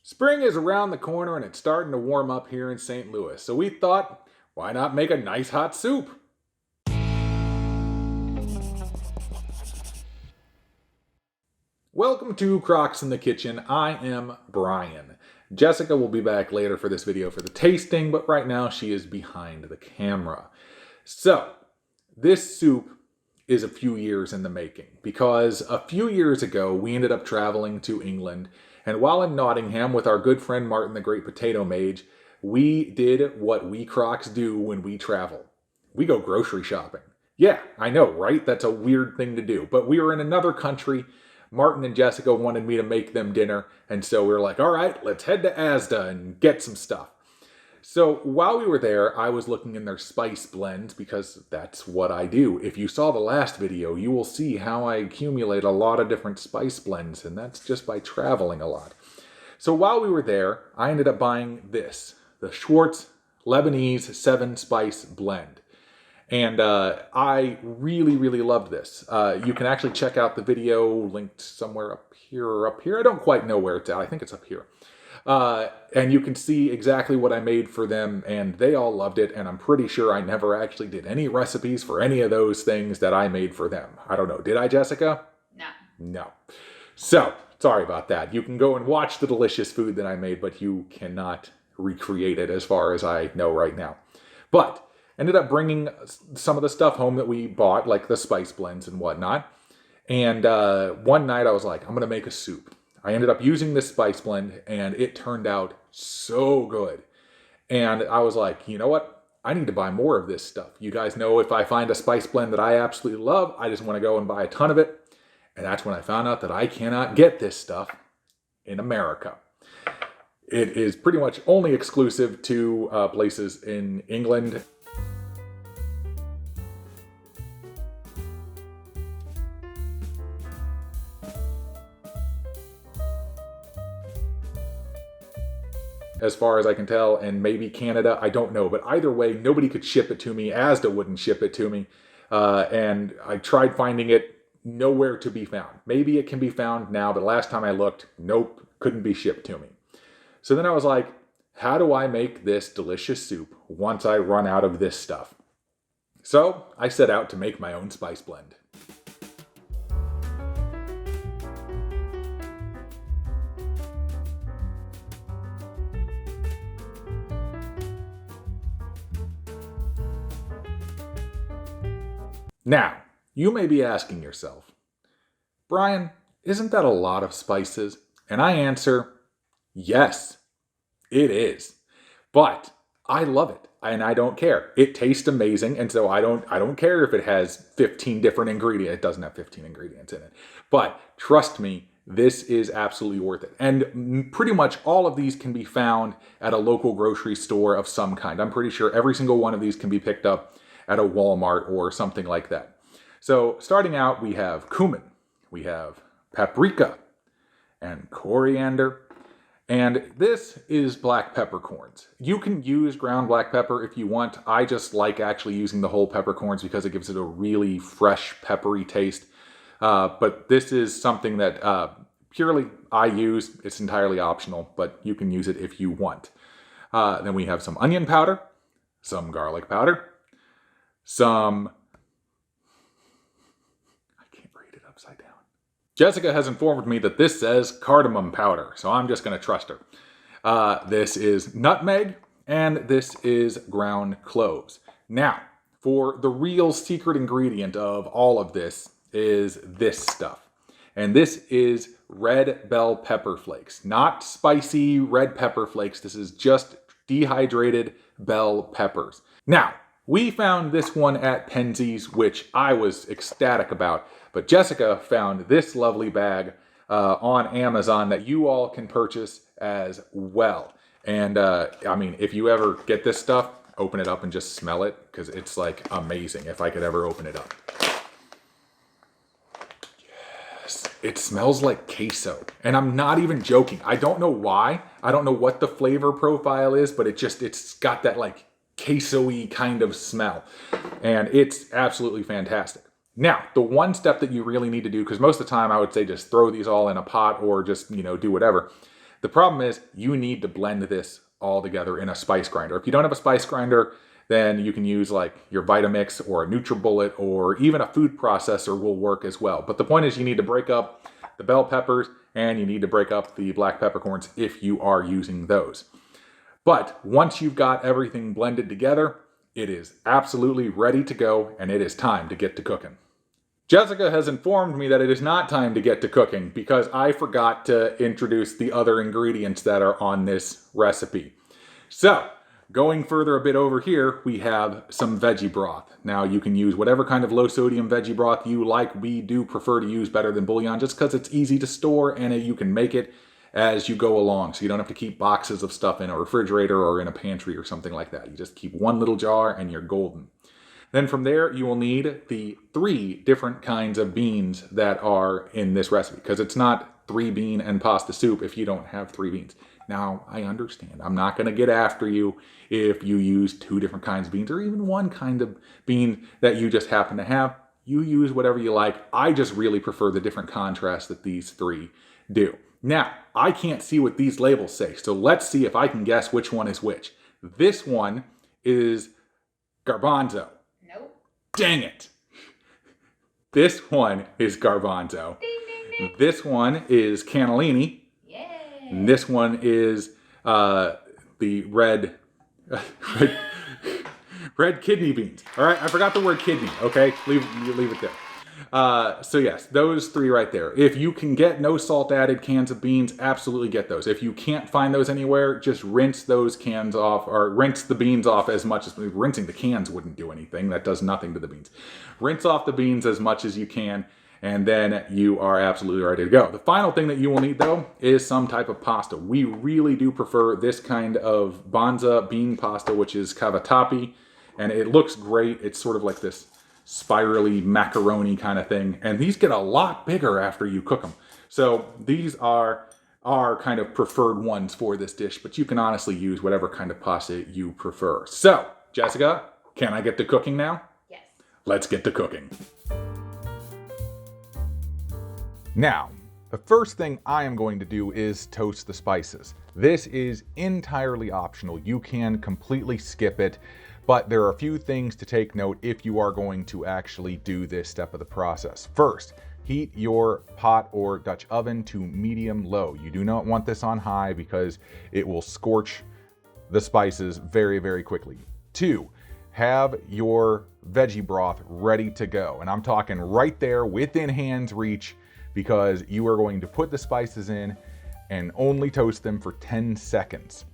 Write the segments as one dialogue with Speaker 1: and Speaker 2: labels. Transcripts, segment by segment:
Speaker 1: Spring is around the corner and it's starting to warm up here in St. Louis, so we thought, why not make a nice hot soup? Welcome to Crocs in the Kitchen. I am Brian. Jessica will be back later for this video for the tasting, but right now she is behind the camera. So, this soup is a few years in the making because a few years ago we ended up traveling to England, and while in Nottingham with our good friend Martin the Great Potato Mage, we did what we Crocs do when we travel. We go grocery shopping. Yeah, I know, right? That's a weird thing to do, but we were in another country. Martin and Jessica wanted me to make them dinner, and so we were like, all right, let's head to Asda and get some stuff. So while we were there, I was looking in their spice blends because that's what I do. If you saw the last video, you will see how I accumulate a lot of different spice blends, and that's just by traveling a lot. So while we were there, I ended up buying this, the Schwartz Lebanese 7-Spice Blend. And I really loved this. You can actually check out the video linked somewhere up here or up here. I don't quite know where it's at. I think it's up here. And you can see exactly what I made for them, and they all loved it, and I'm pretty sure I never actually did any recipes for any of those things that I made for them. I don't know. Did I, Jessica?
Speaker 2: No.
Speaker 1: No. So, sorry about that. You can go and watch the delicious food that I made, but you cannot recreate it as far as I know right now. But ended up bringing some of the stuff home that we bought, like the spice blends and whatnot. And one night I was like, I'm going to make a soup. I ended up using this spice blend, and it turned out so good. And I was like, you know what? I need to buy more of this stuff. You guys know if I find a spice blend that I absolutely love, I just want to go and buy a ton of it. And that's when I found out that I cannot get this stuff in America. It is pretty much only exclusive to places in England. As far as I can tell, and maybe Canada, I don't know. But either way, nobody could ship it to me. Asda wouldn't ship it to me. And I tried finding it, nowhere to be found. Maybe it can be found now, but last time I looked, nope, couldn't be shipped to me. So then I was like, how do I make this delicious soup once I run out of this stuff? So I set out to make my own spice blend. Now, you may be asking yourself, Brian, isn't that a lot of spices? And I answer, yes, it is. But I love it, and I don't care. It tastes amazing, and so I don't care if it has 15 different ingredients. It doesn't have 15 ingredients in it. But trust me, this is absolutely worth it. And pretty much all of these can be found at a local grocery store of some kind. I'm pretty sure every single one of these can be picked up at a Walmart or something like that. So starting out, we have cumin, we have paprika, and coriander, and this is black peppercorns. You can use ground black pepper if you want. I just like actually using the whole peppercorns because it gives it a really fresh, peppery taste. But this is something that purely I use. It's entirely optional, but you can use it if you want. Then we have some onion powder, some garlic powder, some... I can't read it upside down. Jessica has informed me that this says cardamom powder, so I'm just going to trust her. This is nutmeg, and this is ground cloves. Now, for the real secret ingredient of all of this is this stuff. And this is red bell pepper flakes. Not spicy red pepper flakes. This is just dehydrated bell peppers. Now, we found this one at Penzeys, which I was ecstatic about, but Jessica found this lovely bag on Amazon that you all can purchase as well. And I mean, if you ever get this stuff, open it up and just smell it, because it's like amazing if I could ever open it up. Yes, it smells like queso, and I'm not even joking. I don't know why. I don't know what the flavor profile is, but it's got that like queso-y kind of smell, and it's absolutely fantastic. Now, the one step that you really need to do, because most of the time I would say just throw these all in a pot or just, do whatever. The problem is you need to blend this all together in a spice grinder. If you don't have a spice grinder, then you can use like your Vitamix or a NutriBullet, or even a food processor will work as well. But the point is you need to break up the bell peppers and you need to break up the black peppercorns if you are using those. But once you've got everything blended together, it is absolutely ready to go and it is time to get to cooking. Jessica has informed me that it is not time to get to cooking because I forgot to introduce the other ingredients that are on this recipe. So, going further a bit over here, we have some veggie broth. Now, you can use whatever kind of low sodium veggie broth you like. We do prefer to use better than bouillon just because it's easy to store and you can make it as you go along. So you don't have to keep boxes of stuff in a refrigerator or in a pantry or something like that. You just keep one little jar and you're golden. Then from there, you will need the 3 different kinds of beans that are in this recipe, because it's not 3 bean and pasta soup if you don't have 3 beans. Now, I understand. I'm not going to get after you if you use 2 different kinds of beans or even 1 kind of bean that you just happen to have. You use whatever you like. I just really prefer the different contrasts that these 3 do. Now, I can't see what these labels say, so let's see if I can guess which one is which. This one is garbanzo. Dang it. This one is garbanzo.
Speaker 2: Ding, ding, ding.
Speaker 1: This one is cannellini.
Speaker 2: Yeah.
Speaker 1: And this one is the red kidney beans. All right, I forgot the word kidney. Okay, leave it there. So yes, those 3 right there. If you can get no salt added cans of beans, absolutely get those. If you can't find those anywhere, just rinse those cans off, or rinse the beans off as much as, rinsing the cans wouldn't do anything. That does nothing to the beans. Rinse off the beans as much as you can, and then you are absolutely ready to go. The final thing that you will need though is some type of pasta. We really do prefer this kind of Banza bean pasta, which is cavatappi, and it looks great. It's sort of like this spirally macaroni kind of thing, and these get a lot bigger after you cook them. So these are our kind of preferred ones for this dish, but you can honestly use whatever kind of pasta you prefer. So, Jessica, can I get to cooking now?
Speaker 2: Yes.
Speaker 1: Let's get to cooking. Now, the first thing I am going to do is toast the spices. This is entirely optional. You can completely skip it. But there are a few things to take note if you are going to actually do this step of the process. First, heat your pot or Dutch oven to medium-low. You do not want this on high because it will scorch the spices very, very quickly. 2, have your veggie broth ready to go. And I'm talking right there within hand's reach, because you are going to put the spices in and only toast them for 10 seconds.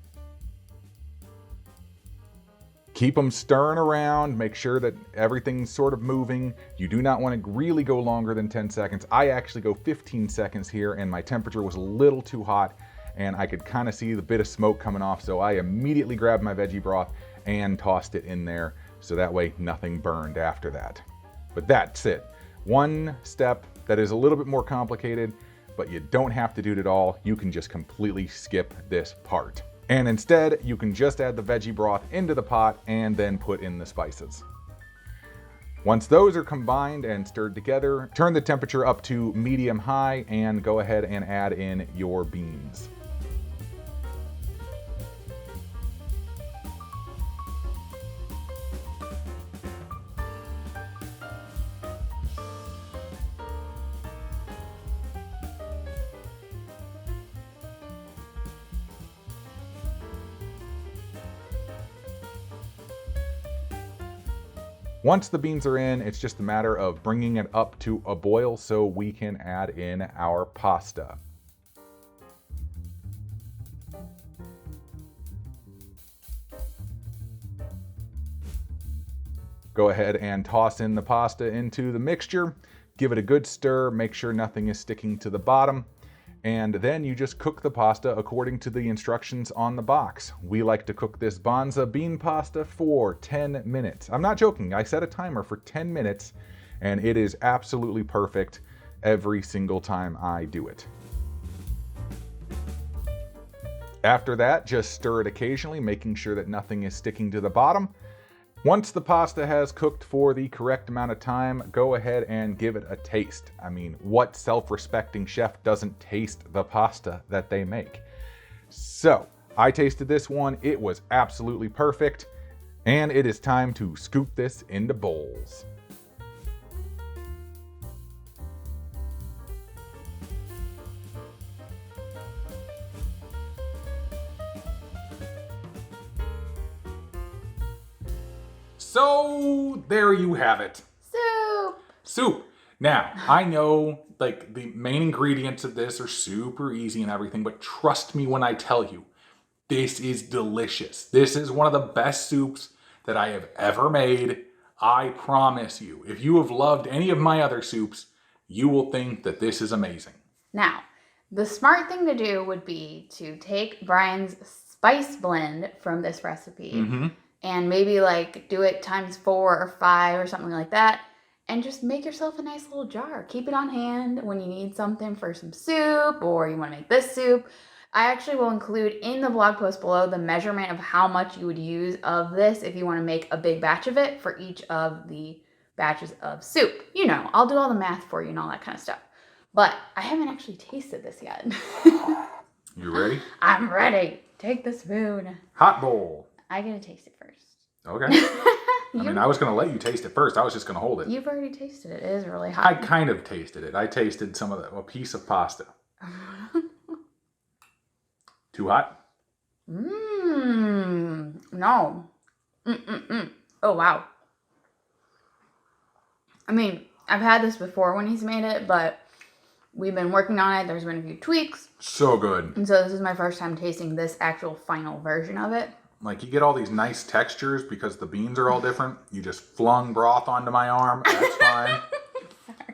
Speaker 1: Keep them stirring around, make sure that everything's sort of moving. You do not want to really go longer than 10 seconds. I actually go 15 seconds here, and my temperature was a little too hot and I could kind of see the bit of smoke coming off, so I immediately grabbed my veggie broth and tossed it in there, so that way nothing burned after that. But that's it. One step that is a little bit more complicated, but you don't have to do it at all. You can just completely skip this part. And instead, you can just add the veggie broth into the pot and then put in the spices. Once those are combined and stirred together, turn the temperature up to medium-high and go ahead and add in your beans. Once the beans are in, it's just a matter of bringing it up to a boil so we can add in our pasta. Go ahead and toss in the pasta into the mixture, give it a good stir, make sure nothing is sticking to the bottom, and then you just cook the pasta according to the instructions on the box. We like to cook this Banza bean pasta for 10 minutes. I'm not joking, I set a timer for 10 minutes and it is absolutely perfect every single time I do it. After that, just stir it occasionally, making sure that nothing is sticking to the bottom. Once the pasta has cooked for the correct amount of time, go ahead and give it a taste. I mean, what self-respecting chef doesn't taste the pasta that they make? So I tasted this one. It was absolutely perfect. And it is time to scoop this into bowls. So there you have it. Soup. Now, I know like the main ingredients of this are super easy and everything, but trust me when I tell you, this is delicious. This is one of the best soups that I have ever made. I promise you. If you have loved any of my other soups, you will think that this is amazing.
Speaker 2: Now, the smart thing to do would be to take Brian's spice blend from this recipe and maybe like do it times 4 or 5 or something like that. And just make yourself a nice little jar. Keep it on hand when you need something for some soup or you want to make this soup. I actually will include in the blog post below the measurement of how much you would use of this if you want to make a big batch of it for each of the batches of soup. You know, I'll do all the math for you and all that kind of stuff. But I haven't actually tasted this yet.
Speaker 1: You ready?
Speaker 2: I'm ready. Take the spoon.
Speaker 1: Hot bowl.
Speaker 2: I gotta taste it first.
Speaker 1: Okay. I mean, I was going to let you taste it first. I was just going to hold it.
Speaker 2: You've already tasted it. It is really hot.
Speaker 1: I kind of tasted it. I tasted some of a piece of pasta. Too hot?
Speaker 2: No. Oh, wow. I mean, I've had this before when he's made it, but we've been working on it. There's been a few tweaks.
Speaker 1: So good.
Speaker 2: And so this is my first time tasting this actual final version of it.
Speaker 1: Like, you get all these nice textures because the beans are all different. You just flung broth onto my arm. That's fine.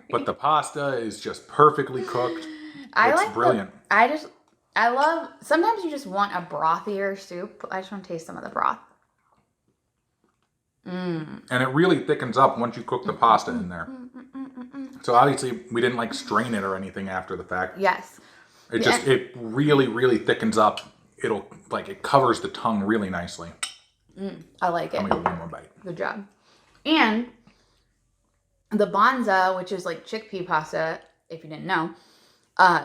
Speaker 1: But the pasta is just perfectly cooked. It's brilliant.
Speaker 2: I love, sometimes you just want a brothier soup. I just want to taste some of the broth.
Speaker 1: And it really thickens up once you cook the pasta in there. So obviously we didn't like strain it or anything after the fact.
Speaker 2: Yes.
Speaker 1: It really, really thickens up. It covers the tongue really nicely.
Speaker 2: I like it.
Speaker 1: I'm gonna go one more bite.
Speaker 2: Good job. And the banza, which is like chickpea pasta, if you didn't know,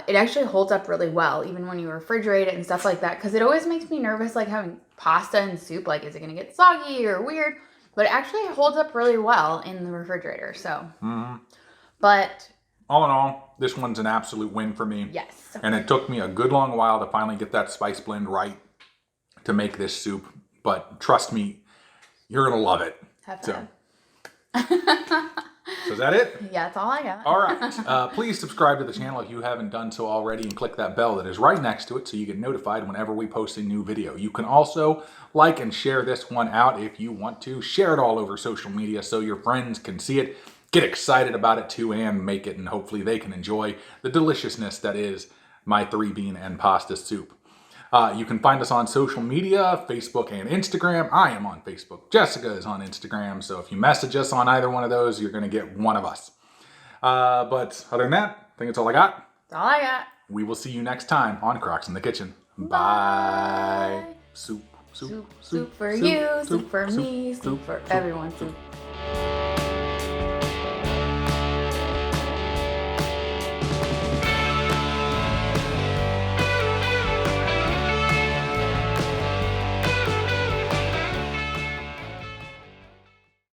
Speaker 2: it actually holds up really well, even when you refrigerate it and stuff like that. Because it always makes me nervous, like having pasta and soup. Like, is it gonna get soggy or weird? But it actually holds up really well in the refrigerator. So, but
Speaker 1: all in all, this one's an absolute win for me.
Speaker 2: Yes.
Speaker 1: And it took me a good long while to finally get that spice blend right to make this soup. But trust me, you're going to love it.
Speaker 2: Have fun.
Speaker 1: So is that it?
Speaker 2: Yeah, that's all I got.
Speaker 1: All right. Please subscribe to the channel if you haven't done so already and click that bell that is right next to it so you get notified whenever we post a new video. You can also like and share this one out if you want to. Share it all over social media so your friends can see it, get excited about it too, and make it, and hopefully they can enjoy the deliciousness that is my 3-bean and pasta soup. You can find us on social media, Facebook and Instagram. I am on Facebook. Jessica is on Instagram. So if you message us on either one of those, you're going to get one of us. But other than that, I think that's all I got.
Speaker 2: That's all I got.
Speaker 1: We will see you next time on Crocs in the Kitchen.
Speaker 2: Bye.
Speaker 1: Bye. Soup.
Speaker 2: Soup for you, soup for me, soup for everyone, soup.